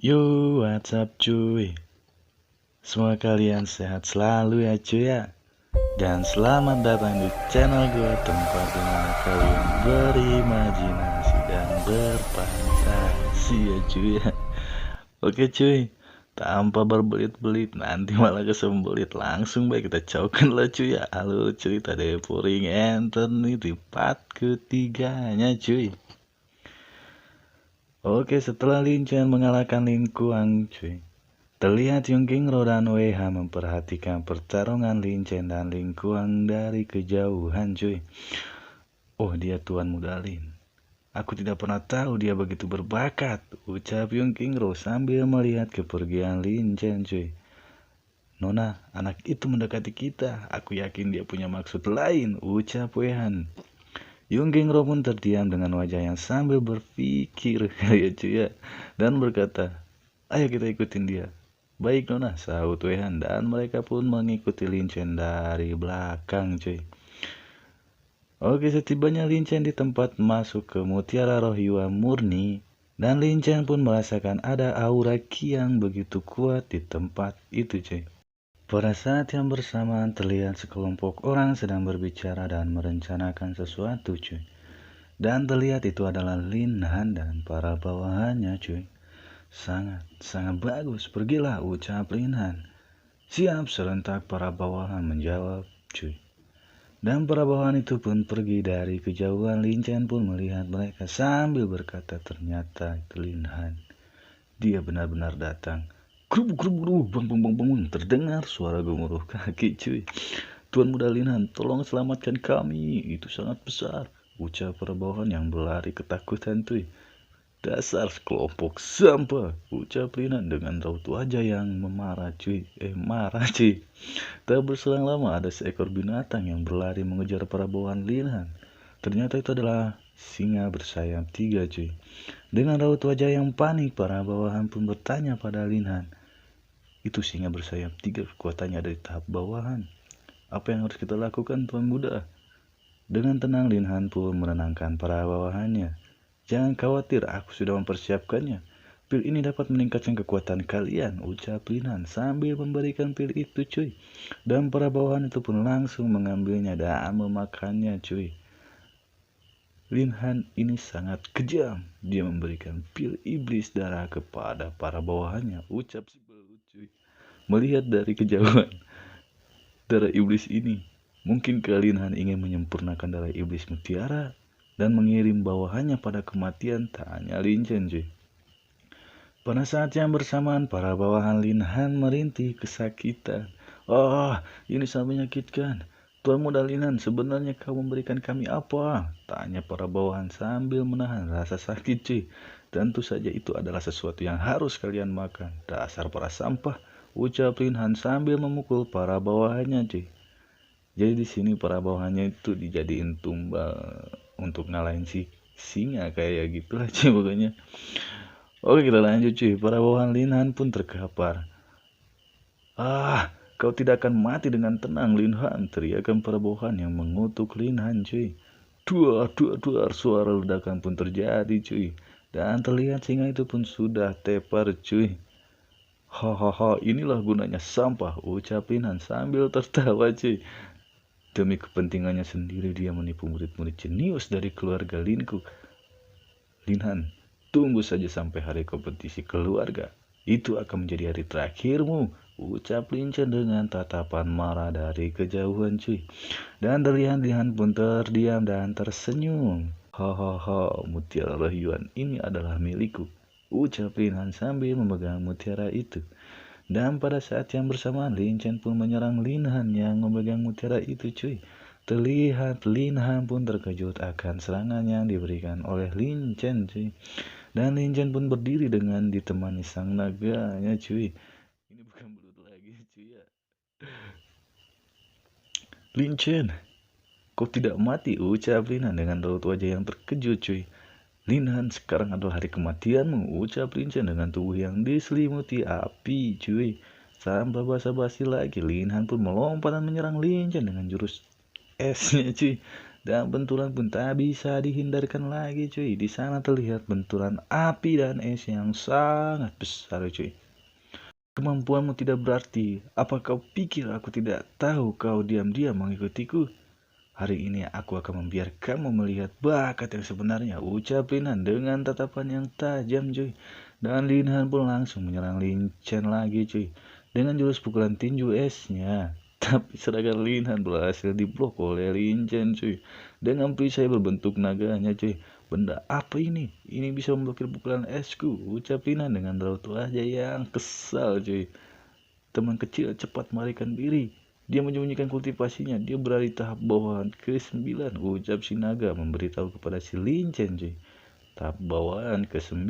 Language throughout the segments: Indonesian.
Yo, what's up cuy? Semoga kalian sehat selalu ya cuy ya. Dan selamat datang di channel gue, tempat dimana kalian berimajinasi dan berfantasi ya cuy ya. Oke cuy, tanpa berbelit-belit nanti malah kesembelit, langsung baik kita caukan lah cuy ya. Halo cuy, tadi puring enter nih di part ketiganya cuy. Oke, setelah Lin Chen mengalahkan Lin Kuang cuy, terlihat Yonggengro dan Wei-Ha memperhatikan pertarungan Lin Chen dan Lin Kuang dari kejauhan cuy. Oh, dia Tuan Muda Lin. Aku tidak pernah tahu dia begitu berbakat, ucap Yonggengro sambil melihat kepergian Lin Chen cuy. Nona, anak itu mendekati kita. Aku yakin dia punya maksud lain, ucap Wei-Han. Yonggengro pun terdiam dengan wajah yang sambil berpikir ya cuy ya, dan berkata, ayo kita ikutin dia. Baik Nona, sahut Wehan, dan mereka pun mengikuti Lin Chen dari belakang cuy. Oke, setibanya Lin Chen di tempat masuk ke Mutiara Roh Yuan murni, dan Lin Chen pun merasakan ada aura Qi yang begitu kuat di tempat itu cuy. Pada saat yang bersamaan terlihat sekelompok orang sedang berbicara dan merencanakan sesuatu cuy. Dan terlihat itu adalah Lin Han dan para bawahannya cuy. Sangat bagus, pergilah, ucap Lin Han. Siap, serentak para bawahan menjawab cuy. Dan para bawahan itu pun pergi dari kejauhan. Lin Chen pun melihat mereka sambil berkata, ternyata itu Lin Han. Dia benar-benar datang. Grub, bang, terdengar suara gemuruh kaki cuy. Tuan Muda Lin Han, tolong selamatkan kami, itu sangat besar, ucap para bawahan yang berlari ketakutan cuy. Dasar kelompok sampah, ucap Lin Han dengan raut wajah yang marah cuy. Tak berselang lama ada seekor binatang yang berlari mengejar para bawahan Lin Han. Ternyata itu adalah singa bersayap 3 cuy. Dengan raut wajah yang panik, para bawahan pun bertanya pada Lin Han, itu singa bersayap 3 kekuatannya ada di tahap bawahan. Apa yang harus kita lakukan Tuan Muda? Dengan tenang Lin Han pun menenangkan para bawahannya. Jangan khawatir, aku sudah mempersiapkannya. Pil ini dapat meningkatkan kekuatan kalian, ucap Lin Han sambil memberikan pil itu cuy. Dan para bawahan itu pun langsung mengambilnya dan memakannya cuy. Lin Han ini sangat kejam. Dia memberikan pil iblis darah kepada para bawahannya, ucap si belut cuy. Melihat dari kejauhan darah iblis ini, mungkin Lin Han ingin menyempurnakan darah iblis mutiara dan mengirim bawahannya pada kematian, tanya Lin Chen cuy. Pada saat yang bersamaan, para bawahan Lin Han merintih kesakitan. Oh, ini sangat menyakitkan. Tuan Muda Lin Han, sebenarnya kau memberikan kami apa? Tanya para bawahan sambil menahan rasa sakit cuy. Tentu saja itu adalah sesuatu yang harus kalian makan. Dasar para sampah, ucap Lin Han sambil memukul para bawahannya cuy. Jadi di sini para bawahannya itu dijadiin tumbal untuk ngalahin si singa kayak gitulah cuy pokoknya. Oke, kita lanjut cuy. Para bawahan Lin Han pun terkapar. Kau tidak akan mati dengan tenang Lin Han, teriakan para bawahan yang mengutuk Lin Han cuy. Duar, suara ledakan pun terjadi cuy. Dan terlihat singa itu pun sudah tepar cuy. Hahaha, inilah gunanya sampah, ucap Lin Han sambil tertawa cuy. Demi kepentingannya sendiri dia menipu murid-murid jenius dari keluarga Linku. Lin Han, tunggu saja sampai hari kompetisi keluarga. Itu akan menjadi hari terakhirmu, ucap Lin Chen dengan tatapan marah dari kejauhan cuy. Dan terlihat Lin Han pun terdiam dan tersenyum. Hahaha, mutiara Roh Yuan ini adalah milikku, ucap Lin Han sambil memegang mutiara itu. Dan pada saat yang bersamaan Lin Chen pun menyerang Lin Han yang memegang mutiara itu cuy. Terlihat Lin Han pun terkejut akan serangan yang diberikan oleh Lin Chen cuy. Dan Lin Chen pun berdiri dengan ditemani sang naganya cuy. Ini bukan belut lagi cuy ya. Lin Chen, kau tidak mati, ucap Lin Han dengan raut wajah yang terkejut cuy. Lin Han, sekarang adalah hari kematianmu, ucap Lin Chen dengan tubuh yang diselimuti api cuy. Tanpa basa-basi lagi, Lin Han pun melompat dan menyerang Lin Chen dengan jurus esnya cuy. Dan benturan pun tak bisa dihindarkan lagi cuy. Di sana terlihat benturan api dan es yang sangat besar cuy. Kemampuanmu tidak berarti. Apa kau pikir aku tidak tahu kau diam-diam mengikutiku? Hari ini aku akan membiarkanmu melihat bakat yang sebenarnya, ucap Linhan dengan tatapan yang tajam cuy. Dan Linhan pun langsung menyerang Lin Chen lagi cuy. Dengan jurus pukulan tinju esnya. Tapi serangan Linhan berhasil diblok oleh Lin Chen cuy. Dengan perisai berbentuk naganya cuy. Benda apa ini? Ini bisa memblokir pukulan esku, ucap Linhan dengan raut wajah yang kesal cuy. Teman kecil cepat melarikan diri. Dia menyembunyikan kultivasinya. Dia berada di tahap bawaan ke-9. Ucap si naga memberitahu kepada si Lin Chen cuy. Tahap bawaan ke-9.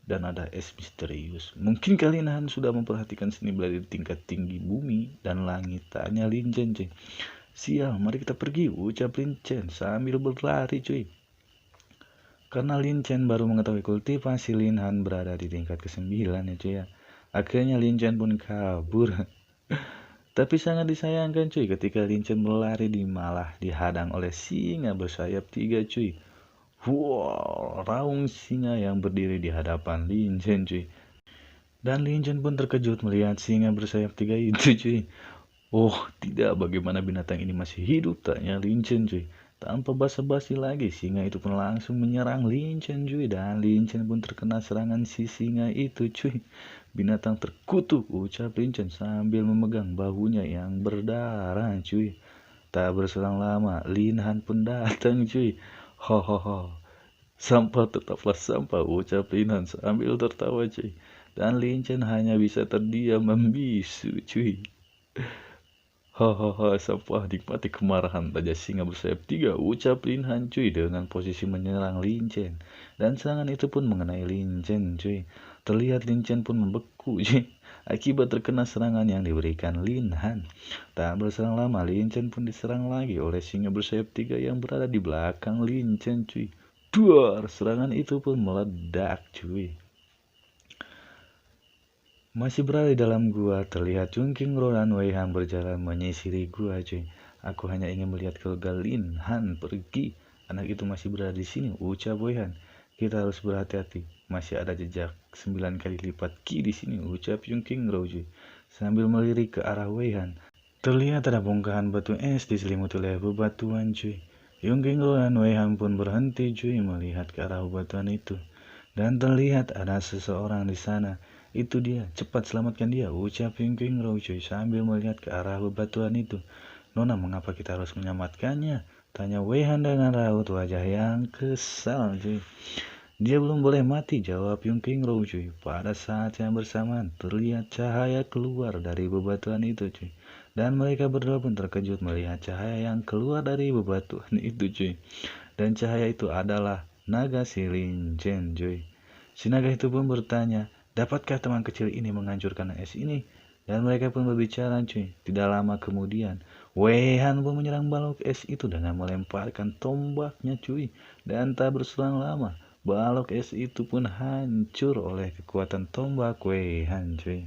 Dan ada es misterius. Mungkin kalian sudah memperhatikan seni bela diri tingkat tinggi bumi dan langit. Tanya Lin Chen cuy. Sial, mari kita pergi, ucap Lin Chen sambil berlari cuy. Karena Lin Chen baru mengetahui kultivasi Lin Han berada di tingkat ke-9 ya cuy ya. Akhirnya Lin Chen pun kabur. Tapi sangat disayangkan cuy ketika Lin Chen berlari malah dihadang oleh singa bersayap 3 cuy. Wow, raung singa yang berdiri di hadapan Lin Chen cuy. Dan Lin Chen pun terkejut melihat singa bersayap 3 itu cuy. Oh tidak, bagaimana binatang ini masih hidup, tanya Lin Chen cuy. Tanpa basa-basi lagi, singa itu pun langsung menyerang Lin Chen cuy. Dan Lin Chen pun terkena serangan si singa itu cuy. Binatang terkutuk, ucap Lin Chen sambil memegang bahunya yang berdarah cuy. Tak berselang lama, Lin Han pun datang cuy. Ho ho ho. Sampah tetaplah sampah, ucap Lin Han sambil tertawa cuy. Dan Lin Chen hanya bisa terdiam membisu cuy. Hahaha, sampah nikmati kemarahan Raja Singa bersayap 3, ucap Lin Han cuy dengan posisi menyerang Lin Chen. Dan serangan itu pun mengenai Lin Chen cuy. Terlihat Lin Chen pun membeku cuy. Akibat terkena serangan yang diberikan Lin Han. Tak berselang lama Lin Chen pun diserang lagi oleh singa bersayap 3 yang berada di belakang Lin Chen cuy. Duar, serangan itu pun meledak cuy. Masih berada di dalam gua, terlihat Chungking Ro dan Wei Han berjalan menyisiri gua cuy. Aku hanya ingin melihat keluarga Lin Han pergi. Anak itu masih berada di sini, ucap Wei Han. Kita harus berhati-hati. Masih ada jejak 9 kali lipat Ki di sini, ucap Chungking Ro cuy. Sambil melirik ke arah Wei Han. Terlihat ada bongkahan batu es diselimuti oleh bebatuan cuy. Chungking Ro dan Wei Han pun berhenti cuy melihat ke arah bebatuan itu. Dan terlihat ada seseorang di sana. Itu dia, cepat selamatkan dia, ucap Chungking Ro cuy sambil melihat ke arah bebatuan itu. Nona, mengapa kita harus menyelamatkannya? Tanya Wei Han dengan raut wajah yang kesal cuy. Dia belum boleh mati, jawab Chungking Ro cuy. Pada saat yang bersamaan terlihat cahaya keluar dari bebatuan itu cuy. Dan mereka berdua pun terkejut melihat cahaya yang keluar dari bebatuan itu cuy. Dan cahaya itu adalah naga si Lin Chen cuy. Si naga itu pun bertanya, dapatkah teman kecil ini menghancurkan es ini? Dan mereka pun berbicara cuy. Tidak lama kemudian, Wei Han pun menyerang balok es itu dengan melemparkan tombaknya cuy. Dan tak berselang lama, balok es itu pun hancur oleh kekuatan tombak Wei Han cuy.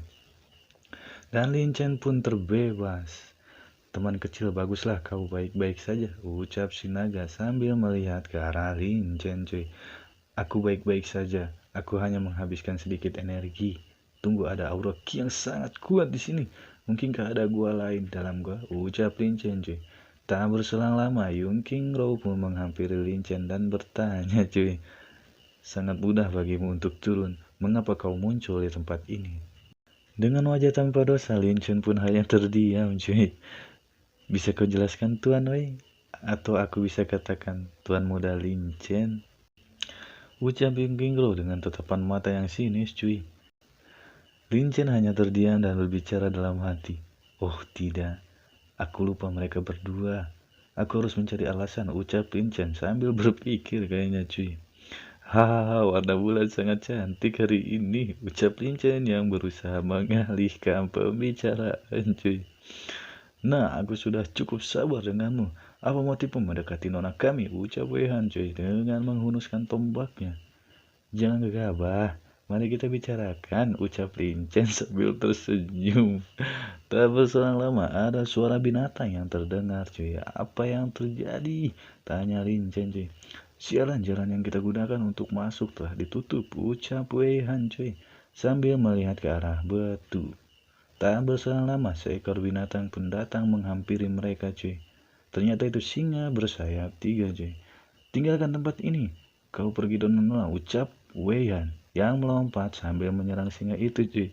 Dan Lin Chen pun terbebas. Teman kecil, baguslah kau baik-baik saja, ucap si naga sambil melihat ke arah Lin Chen cuy. Aku baik-baik saja. Aku hanya menghabiskan sedikit energi. Tunggu, ada aura ki yang sangat kuat di sini. Mungkinkah ada gua lain dalam gua? Ucap Lin Chen cuy. Tak berselang lama, Chungking Ro pun menghampiri Lin Chen dan bertanya cuy. Sangat mudah bagimu untuk turun. Mengapa kau muncul di tempat ini? Dengan wajah tanpa dosa, Lin Chen pun hanya terdiam cuy. Bisa kau jelaskan Tuan Wei? Atau aku bisa katakan Tuan Muda Lin Chen? Ucap Chungking Ro dengan tatapan mata yang sinis cuy. Lin Chen hanya terdiam dan berbicara dalam hati. Oh tidak, aku lupa mereka berdua. Aku harus mencari alasan, ucap Lin Chen sambil berpikir kayaknya cuy. Hahaha, warna bulan sangat cantik hari ini, ucap Lin Chen yang berusaha mengalihkan pembicaraan cuy. Nah, aku sudah cukup sabar denganmu. Apa motifmu mendekati nona kami? Ucap Wei Han cuy dengan menghunuskan tombaknya. Jangan gegabah. Mari kita bicarakan, ucap Lincen sambil tersenyum. Tak berselang lama ada suara binatang yang terdengar cuy. Apa yang terjadi? Tanya Lincen cuy. Sialan, jalan yang kita gunakan untuk masuk telah ditutup, ucap Wei Han cuy. Sambil melihat ke arah batu. Tak berselang lama seekor binatang pun datang menghampiri mereka cuy. Ternyata itu singa bersayap 3 cuy. Tinggalkan tempat ini. Kau pergi dan nona, ucap Wei Han yang melompat sambil menyerang singa itu cuy.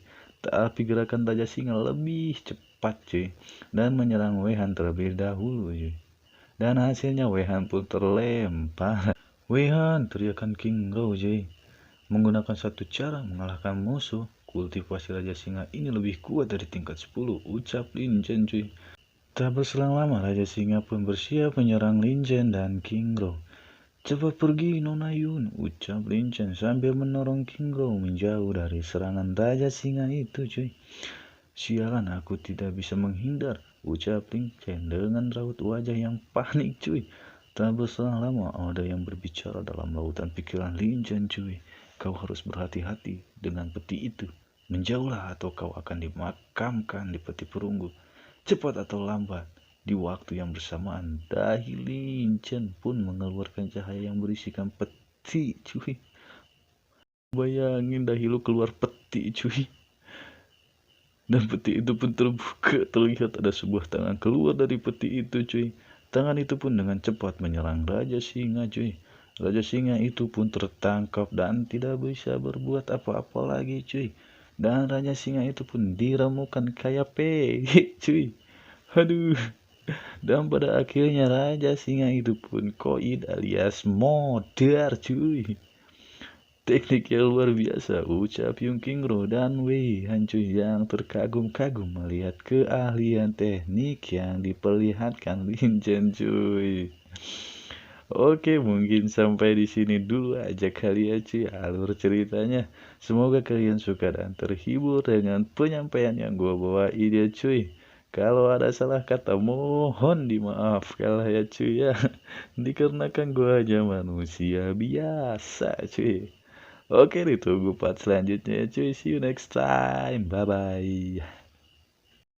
Tapi gerakan Raja Singa lebih cepat cuy. Dan menyerang Wei Han terlebih dahulu cuy. Dan hasilnya Wei Han pun terlempar. Wei Han, teriakan King Rou cuy. Menggunakan satu cara mengalahkan musuh. Kultivasi Raja Singa ini lebih kuat dari tingkat 10, ucap Lin Chen cuy. Tak berselang lama Raja Singa pun bersiap menyerang Lin Chen dan King Rou. Cepat pergi Nona Yun, ucap Lin Chen sambil mendorong King Rou menjauh dari serangan Raja Singa itu cuy. Sialan, aku tidak bisa menghindar, ucap Lin Chen dengan raut wajah yang panik cuy. Tak berselang lama ada yang berbicara dalam lautan pikiran Lin Chen cuy. Kau harus berhati-hati dengan peti itu. Menjauhlah atau kau akan dimakamkan di peti perunggu. Cepat atau lambat. Di waktu yang bersamaan, dahi Lin Chen pun mengeluarkan cahaya yang berisikan peti cuy. Bayangin dahi lu keluar peti cuy. Dan peti itu pun terbuka. Terlihat ada sebuah tangan keluar dari peti itu cuy. Tangan itu pun dengan cepat menyerang Raja Singa cuy. Raja Singa itu pun tertangkap dan tidak bisa berbuat apa-apa lagi cuy. Dan Raja Singa itu pun diramukan kayak cuy. Aduh. Dan pada akhirnya Raja Singa itu pun koid alias modar cuy. Teknik yang luar biasa, ucap Yung King Ro dan Wei Han cuy yang terkagum-kagum melihat keahlian teknik yang diperlihatkan Lin Chen cuy. Oke, mungkin sampai di sini dulu aja kali ya cuy alur ceritanya. Semoga kalian suka dan terhibur dengan penyampaian yang gue bawain ya cuy. Kalau ada salah kata mohon dimaafkan lah ya cuy ya. Dikarenakan gue aja manusia biasa cuy. Oke, ditunggu part selanjutnya ya cuy. See you next time. Bye bye.